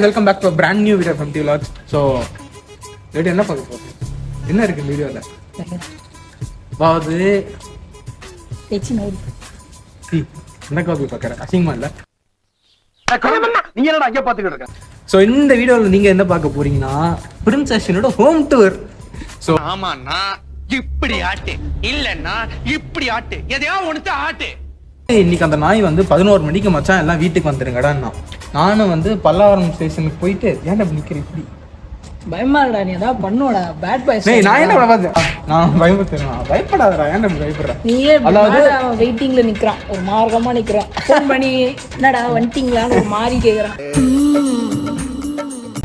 Welcome back to brand new video from the vlogs. So video என்ன பார்க்க போகுது, என்ன இருக்கு வீடியோவில்? அதாவது என்ன காப்பி பார்க்குறேன், அசிங்கமா இல்லை? நீங்க என்னடா அங்கே பார்த்துக்கிட்டு இருக்க? ஸோ இந்த வீடியோவில் நீங்கள் என்ன பார்க்க போறீங்கன்னா பிரின்ஸ் அஸ்வினோட ஹோம் டூர். ஸோ ஆமாண்ணா, இப்படி ஆட்டு இல்லைன்னா இப்படி ஆட்டு, எதையாவது ஒன்று ஆட்டு. இன்னைக்கு அந்த நாய் வந்து 11 மணிக்கு மச்சான் எல்லாம் வீட்டுக்கு வந்துருங்கடான்னா, நானும் வந்து பல்லாவரம் ஸ்டேஷனுக்கு போயிட்டு ஏன்டா நிற்கிறேன் இப்படி பயமா இருக்கா? நீ ஏதாவது பண்ணுவடா, பேட் பாய். நான் என்ன பார்த்தேன், நான் பயப்படுறேன். பயப்படாதடா, ஏன்டா பயப்படுறேன்? நீயே அதாவது வெயிட்டிங்ல நிக்கிறான், ஒரு மார்க்கமா நிக்கிறான். ஃபோன் பண்ணி என்னடா வந்துட்டீங்களான்னு ஒரு மாதிரி கேக்குறான்.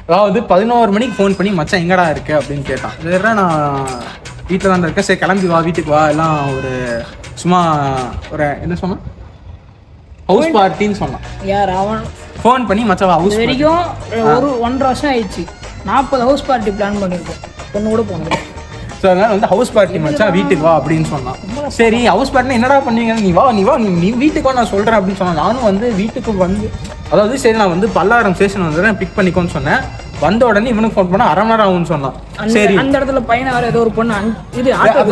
அதாவது 11 மணிக்கு ஃபோன் பண்ணி மச்சான் எங்கடா இருக்கு அப்படின்னு கேட்டான். வேற நான் வீட்டில் தான் இருக்கேன், சரி கிளம்பி வா வீட்டுக்கு வா, எல்லாம் ஒரு சும்மா ஒரு என்ன சொன்னான், ஹவுஸ் பார்ட்டின்னு சொன்னான். யார் அவன்? ஃபோன் பண்ணி மச்சான் ஹவுஸ் வரைக்கும் ஒரு 1.5 வருஷம் ஆயிடுச்சு. 40 ஹவுஸ் பார்ட்டி பிளான் பண்ணியிருக்கோம், பொண்ணு கூட போனது. ஸோ அதனால வந்து ஹவுஸ் பார்ட்டி மச்சான் வீட்டுக்கு வா அப்படின்னு சொன்னான். சரி ஹவுஸ் பார்ட்டினா என்னடா பண்ணுவீங்க, நீ வா நீ வீட்டுக்கு வா, நான் சொல்கிறேன் அப்படின்னு சொன்னேன். நானும் வந்து வீட்டுக்கு வந்து அதாவது சரி நான் வந்து பல்லாவரம் ஸ்டேஷன் வந்து பிக் பண்ணிக்கோன்னு சொன்னேன். வந்த உடனே இவனுக்கு ஃபோன் பண்ணா 1/2 மணி நேரம் ஆகும்னு சொன்னான். சரி அந்த இடத்துல பையனை வேற ஏதோ ஒரு பொண்ணு இது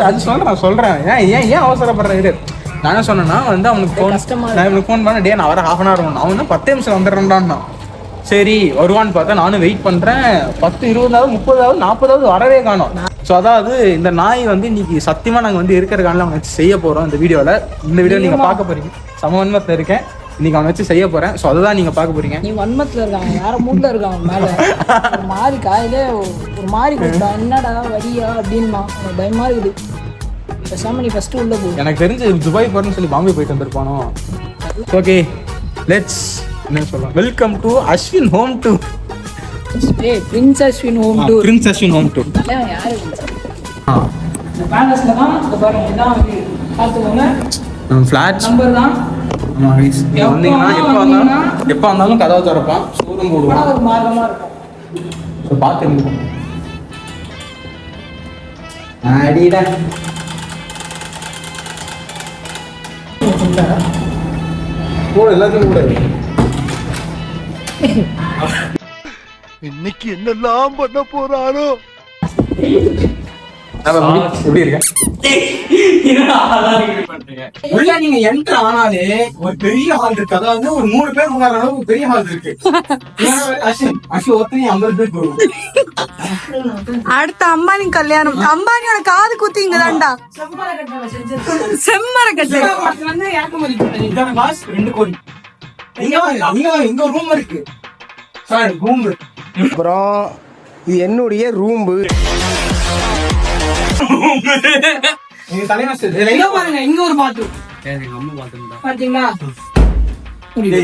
அது சொல்கிறேன் ஏன் அவசரப்படுறேன் இரு. நான் என்ன சொன்னேன்னா வந்து அவனுக்கு ஃபோன், நான் இவனுக்கு ஃபோன் பண்ணேன், டே நான் வர 1/2 மணி நேரம், அவன் 10 நிமிஷம் வந்துடுறேன்டான்னா. சரி வருவான்னு பார்த்தா நானும் வெயிட் பண்ணுறேன். 10, 20, 30, 40 வரவே காணோம். ஸோ அதாவது இந்த நாய் வந்து இன்னைக்கு சத்தியமாக நாங்கள் வந்து இருக்கிற காலம் அவனை வச்சு செய்ய போகிறோம். இந்த வீடியோவில் நீங்கள் பார்க்க போகிறீங்க. சமவன்மத்தில் இருக்கேன், இன்னைக்கு அவனை வச்சு செய்ய போகிறேன். ஸோ அதை தான் நீங்கள் பார்க்க போகிறீங்க. நீ வன்மத்தில் இருக்காங்க, வேற மூட்டில் இருக்காங்க. மேலே ஒரு மாதிரி காயிலே ஒரு மாதிரி கொடுத்தான், என்னடா வரியா அப்படின்னா பயமா இருக்குது. பேசாம நீ ஃபர்ஸ்ட் உள்ள போ. எனக்கு தெரிஞ்சு துபாய் போறேன்னு சொல்லி பாம்பே போயிட்டு வந்திருப்பானோ. ஓகே லெட்ஸ் என்ன சொல்லலாம், welcome to Ashwin home tour. Prince Ashwin home tour. Prince Ashwin home tour. யாரு? இந்த பேலஸ்ல தான் இந்த பாருங்க, இதான் வந்து பாத்துக்கோங்க. ஃபிளாட் நம்பர் தான். ஆமா கைஸ், நீங்க வந்தீங்கன்னா எப்ப வந்தாலும் கதவை திறப்பான், ஷோரூம் போடுவான், ஒரு மார்க்கமா இருக்கும். ஸோ பார்த்துருங்க. அடிடா கூட எல்லாத்தையும் கூட இன்னைக்கு என்னெல்லாம் பண்ண போறாரோ. எப்படி இருக்க? உள்ள நீங்க என்ட்ரு ஆனாலே ஒரு பெரிய ஹால் இருக்கு. அதாவது ஒரு 3 பேர் உட்கார அளவுக்கு பெரிய ஹால் இருக்கு. ஒருத்தனையும் 50 பேர் போடுவோம். அடுத்த அம்பானி கல்யாணம், அம்பானியோட காது குத்தி இங்கதான்டா. செம்மரக்கட்டை 2 கோடி. இங்க ஒரு ரூம் இருக்கு. ரூம் அப்புறம் இது என்னுடைய ரூம்பு. இங்க ஒரு பாத்ரூம் பாத்தீங்களா?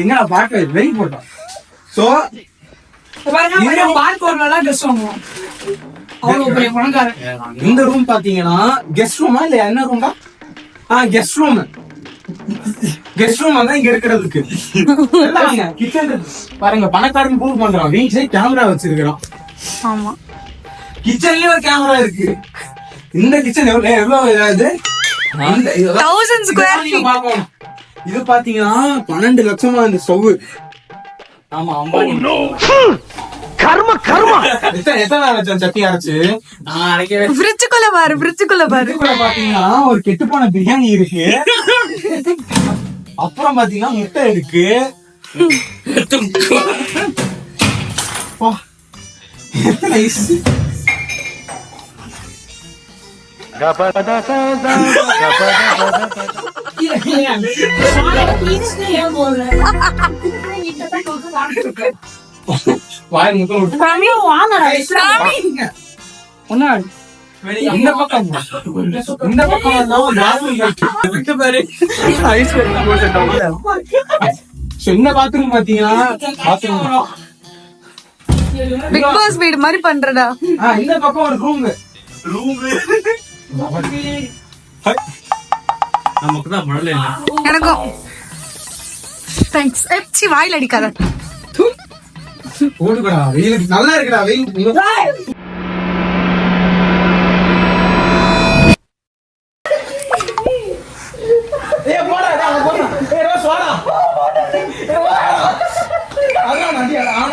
எங்க பாக்க வெயிட் போட்டோம். சோ இந்த ரூம் பாத்தீங்கன்னா கெஸ்ட் ரூமா இல்ல என்ன ரூம்பா? Guest room. கெஸ்ட் ரூம் தான் இங்க இருக்கிறதுக்கு. கிச்சன் பாருங்க, பணக்காரன் ப்ரூவ் பண்றான். வீட்லயே கேமரா வச்சிருக்கான். ஆமா, கிச்சன்லயே ஒரு கேமரா இருக்கு. இந்த கிச்சன் எவ்வளவு இதாவது 1000 ஸ்கொயர் ஃபீட். இது பாத்தீங்கன்னா 12 லட்சமா இந்த ஸ்டவ். ஆமா அம்பானி. கர்ம கர்மா. எத்தனை லட்சம் சட்னி அரைச்சு ஃப்ரிட்ஜுக்குள்ள பாரு. பாத்தீங்கன்னா ஒரு கெட்டு போன பிரியாணி இருக்கு. அப்புறம் பாத்தீங்கன்னா முட்டை இருக்கு. இந்த பக்கம் என்ன பாத்ரூம் பாத்தீங்கன்னா பிக் பாஸ் வீடு மாதிரி பண்றடா. இந்த பக்கம் ஒரு ரூம். நமக்கு தான் மழை இல்லை. எனக்கும் தேங்க்ஸ். எச்சி வாயில் அடிக்காத. ஓடுடா, வெயிலுக்கு நல்லா இருக்குடா வெயில். போடா போடா. ரோஸ் வாடா.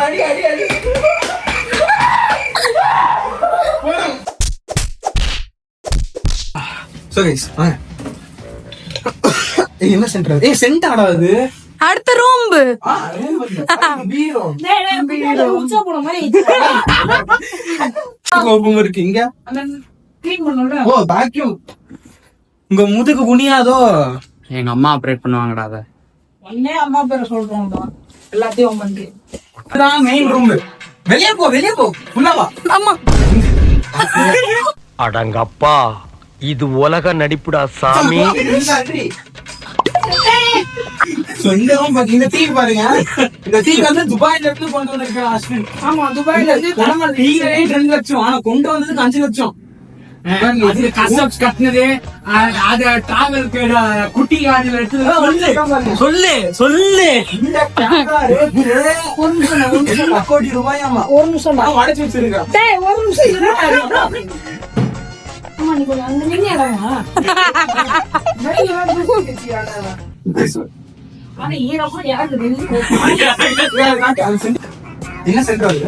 அடி அடி அடி. So guys, என்ன சென்டர்? சென்ட் ஆடாது. அடுத்த ரூம். பீரோ. உச்சா போன மாதிரி கோபம் இருக்கு இங்க. க்ளீன் பண்ணல. ஓ வாக்யூம். உங்க முதுகு குனியாதோ? எங்க அம்மா ஆப்ரேட் பண்ணுவாங்கடா அத. ஒண்ணே அம்மா பேரை சொல்றாங்க எல்லாத்தையும் வந்து. அதான் மெயின் ரூம். வெளிய போ உள்ள வா. ஆமா. அடங்கப்பா இது உலக நடிப்புடா சாமி. இந்த ரூம் பாத்தீங்கன்னா தீ பாருங்க. இந்த தீ வந்து துபாயில இருந்து கொண்டு வந்திருக்கான் அஸ்வின். ஆமா துபாயில இருந்து நம்ம டீலே 2 லட்சம் ஆனா கொண்டு வந்ததுக்கு 5 லட்சம். அது கஸ்டம்ஸ் கட்டினது அது டிராவலுக்கு குட்டி காடியில எடுத்து சொல்லு இந்த கேமரா ரேட் 1 கோடி ரூபாயாமா. ஒரு நிமிஷம் நான் அடைச்சு வச்சிருக்கேன். டேய் ஒரு நிமிஷம் இருடா. அம்மா நீ கொஞ்சம் அங்க நின்னு இடமா வெளிய வந்து ஆனா ஈரமா யாருக்கு தெரியும். என்ன சென்டர் அது?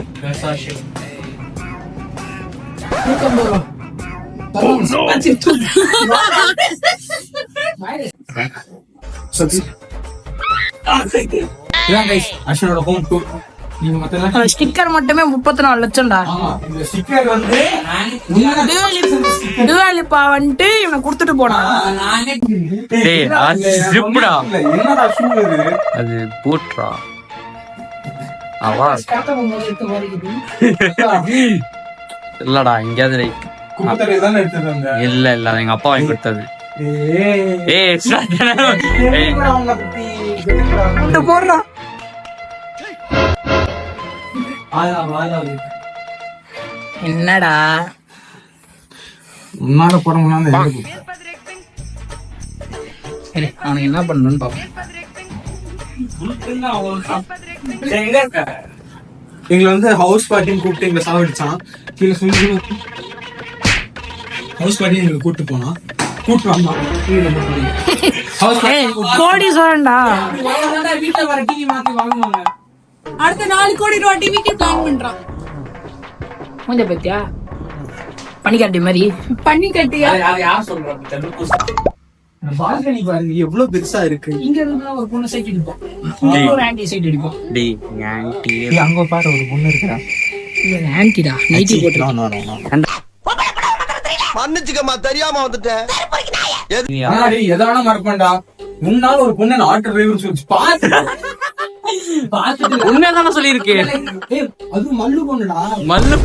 இதான் guys, அஸ்வினோட ஹோம் டூர். நீங்க மத்தல ஸ்டிக்கர் மட்டுமே 34 லட்சம்டா. ஆமா இந்த ஸ்டிக்கர் வந்து டிவாலிப்பா வந்துட்டு இவனை கொடுத்துட்டு போனான். டேய் அது ஜிப்டா. என்னடா ஷூ இது? அது பூட்ரா. அவா இல்லடா எங்கயாவது லைக் குப்பத்தரை தான எடுத்துட்டு வந்த. இல்ல எங்க அப்பா வாங்கி கொடுத்தது. ஏய் அவங்க பத்தி போடுறான். என்னடா முன்னால போறவங்க அவனுக்கு என்ன பண்ணணும்னு பாப்போம். எங்களை வந்து ஹவுஸ் பார்ட்டின்னு கூப்பிட்டு எங்களை சாவடிச்சான். கீழே சொல்லி ஹவுஸ் பார்ட்டி எங்களை கூப்பிட்டு போனா கூப்பிட்டு வந்தான். கோடி சொல்லண்டா. வீட்டுல வர டிவி மாத்தி வாங்குவாங்க. அடுத்த 4 கோடி ரூபாய் டிவிக்கு பிளான் பண்றான். மூஞ்ச பத்தியா பனிக்காட்டி மாதிரி பண்ணி கட்டியா? பால்கனி பாருங்க எவ்வளவு பெருசா இருக்கு. இங்க இருந்தா ஒரு பொண்ணு சைட் அடிப்போம், ஒரு ஆன்டி சைட் அடிப்போம். டேய் ஆன்ட்டி அங்க பாரு ஒரு பொண்ணு இருக்கிறா. ஆன்டிடா நைட்டி போட்டு மன்னிச்சுக்கம்மா தெரியாம வந்துட்டேன். எதை வேணா மறப்பேன்டா. முன்னால ஒரு பொண்ணு ஆட்டோ டிரைவர் சொல்லி பாத்துட்டு உண்மையாதானே சொல்லியிருக்கேன். அது மல்லு பொண்ணுடா. மல்லு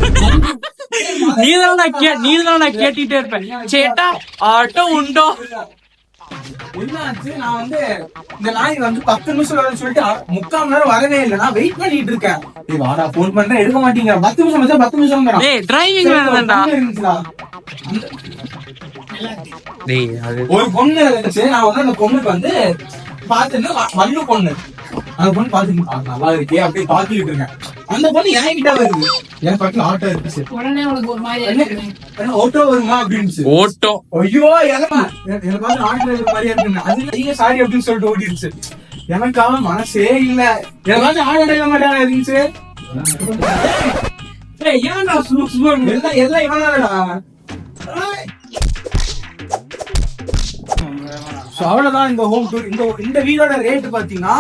நீதான் நான் கேட்டுட்டே இருப்பேன். சேட்டா ஆட்டோ உண்டோ? என்னாச்சு, நான் வந்து இந்த நாய் வந்து 10 நிமிஷம் வரும்னு சொல்லிட்டு 3/4 மணி நேரம் வரவே இல்லை. நான் வெயிட் பண்ணிட்டு இருக்கேன். நீ வாடா போன் பண்றேன் எடுக்க மாட்டீங்க. 10 நிமிஷம் வச்சா 10 நிமிஷம் டேய் டிரைவிங் வேணும்டா. டேய் அது ஒரு பொண்ணு இருந்துச்சு. நான் வந்து அந்த பொண்ணுக்கு வந்து பாத்துட்டு மல்லு பொண்ணு அந்த பொண்ணு பாத்துட்டு நல்லா இருக்கே அப்படி பாத்துக்கிட்டு இருக்கேன். அந்த பொண்ணு என்கிட்ட வருது. என் பக்கத்துல ஆட்டோ இருந்துச்சு. உடனே உனக்கு ஒரு மாதிரி ஆட்டோ வருமா அப்படின்னு ஓட்டோ. ஐயோ எனக்கு வந்து ஆட்டோ டிரைவர் மாதிரியா இருக்கு. அது சாரி அப்படின்னு சொல்லிட்டு ஓடிடுச்சு. எனக்கு அவன் மனசே இல்ல. எனக்கு வந்து ஆட்டோ டிரைவர் மாதிரியா இருந்துச்சு. ஏன்டா எல்லாம் இவனாடா. அவ்வளவுதான் இந்த ஹோம் டூர். இந்த வீடோட ரேட் பாத்தீங்கன்னா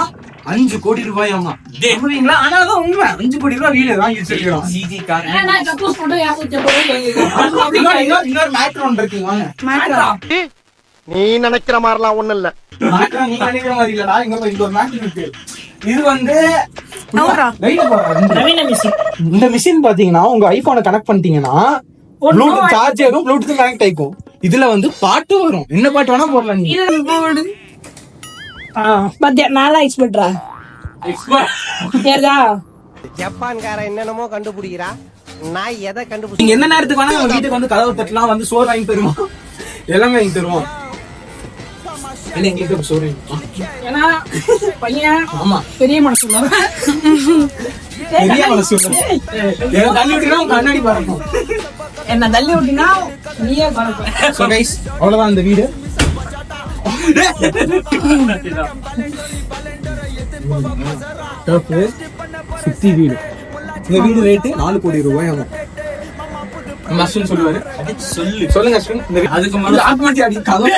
5 கோடி ரூபாயாமா. நம்புவீங்களா? ஆனா அதான் உண்மை. 5 கோடி ரூபாய் வீடு வாங்கி வச்சிருக்கோம். இன்னொரு மேட்ரு ஒன்று இருக்கு. வாங்க. நீ நினைக்கிற மாதிரிலாம் ஒண்ணும் இல்ல. மேட்ரு நீ நினைக்கிற மாதிரி இல்லடா. இங்க ஒரு மேட்ரு இருக்கு. இது வந்து இந்த மிஷின் பாத்தீங்கன்னா உங்க ஐபோனை கனெக்ட் பண்ணிட்டீங்கன்னா ப்ளூடூத் சார்ஜ் ஆகும், ப்ளூடூத் கனெக்ட் ஆயிக்கும். இதுல வந்து பாட்டு வரும். என்ன பாட்டு வேணா போடலாம். நீ பாத்தியா நாளா எக்ஸ்பர்ட்ரா ஏதா ஜப்பான்கார என்னென்னமோ கண்டுபிடிக்கிறா. நான் எதை கண்டுபிடிச்சேன்? நீங்க என்ன நேரத்துக்கு வேணா உங்க வீட்டுக்கு வந்து கதவு தட்டலாம், வந்து சோறு வாங்கி தருவோம், எல்லாமே வாங்கி தருவோம். என்ன எங்களுக்கு சோறு வாங்கி ஏன்னா பையன் ஆமா பெரிய மனசு இல்ல. பெரிய மனசு தள்ளி விட்டுனா கண்ணாடி பறக்கும். என்ன தள்ளி விட்டினா நீயே பறப்ப. சோ கைஸ் அவ்வளவுதான் இந்த வீடு. சுத்தி வீடு இந்த வீடு ரேட்டு 4 கோடி ரூபாயாமா. நம்ம அஸ்வின் சொல்லுவாரு சொல்லுங்க அஸ்வின். இந்த அதுக்கு முதல்ல ஆத்மாட்டி அடி கதை